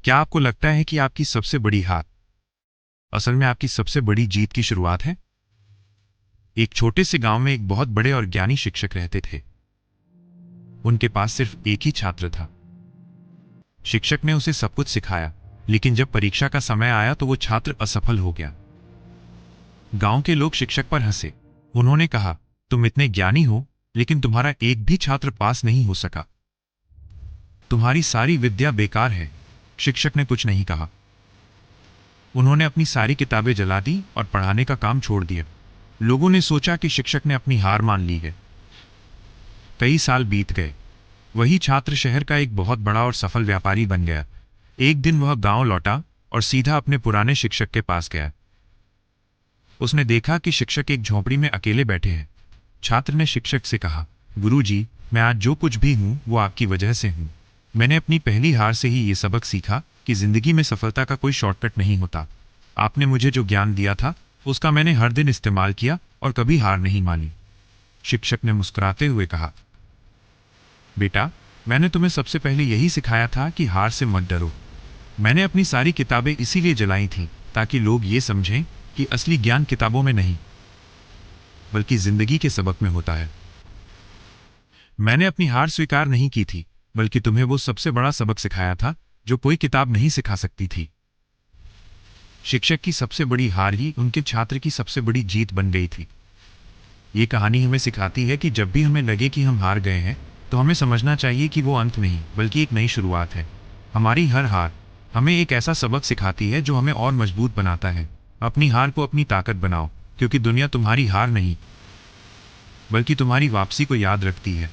क्या आपको लगता है कि आपकी सबसे बड़ी हार असल में आपकी सबसे बड़ी जीत की शुरुआत है? एक छोटे से गांव में एक बहुत बड़े और ज्ञानी शिक्षक रहते थे। उनके पास सिर्फ एक ही छात्र था। शिक्षक ने उसे सब कुछ सिखाया, लेकिन जब परीक्षा का समय आया तो वो छात्र असफल हो गया। गांव के लोग शिक्षक पर हंसे। उन्होंने कहा, तुम इतने ज्ञानी हो, लेकिन तुम्हारा एक भी छात्र पास नहीं हो सका। तुम्हारी सारी विद्या बेकार है। शिक्षक ने कुछ नहीं कहा। उन्होंने अपनी सारी किताबें जला दी और पढ़ाने का काम छोड़ दिया। लोगों ने सोचा कि शिक्षक ने अपनी हार मान ली है। कई साल बीत गए। वही छात्र शहर का एक बहुत बड़ा और सफल व्यापारी बन गया। एक दिन वह गांव लौटा और सीधा अपने पुराने शिक्षक के पास गया। उसने देखा कि शिक्षक एक झोंपड़ी में अकेले बैठे हैं। छात्र ने शिक्षक से कहा, गुरुजी, मैं आज जो कुछ भी हूं वो आपकी वजह से हूं। मैंने अपनी पहली हार से ही ये सबक सीखा कि जिंदगी में सफलता का कोई शॉर्टकट नहीं होता। आपने मुझे जो ज्ञान दिया था उसका मैंने हर दिन इस्तेमाल किया और कभी हार नहीं मानी। शिक्षक ने मुस्कुराते हुए कहा, बेटा, मैंने तुम्हें सबसे पहले यही सिखाया था कि हार से मत डरो। मैंने अपनी सारी किताबें इसीलिए जलाई थीं ताकि लोग ये समझें कि असली ज्ञान किताबों में नहीं, बल्कि जिंदगी के सबक में होता है। मैंने अपनी हार स्वीकार नहीं की थी, बल्कि तुम्हें वो सबसे बड़ा सबक सिखाया था जो कोई किताब नहीं सिखा सकती थी। शिक्षक की सबसे बड़ी हार ही उनके छात्र की सबसे बड़ी जीत बन गई थी। ये कहानी हमें सिखाती है कि जब भी हमें लगे कि हम हार गए हैं, तो हमें समझना चाहिए कि वो अंत नहीं, बल्कि एक नई शुरुआत है। हमारी हर हार हमें एक ऐसा सबक सिखाती है जो हमें और मजबूत बनाता है। अपनी हार को अपनी ताकत बनाओ, क्योंकि दुनिया तुम्हारी हार नहीं, बल्कि तुम्हारी वापसी को याद रखती है।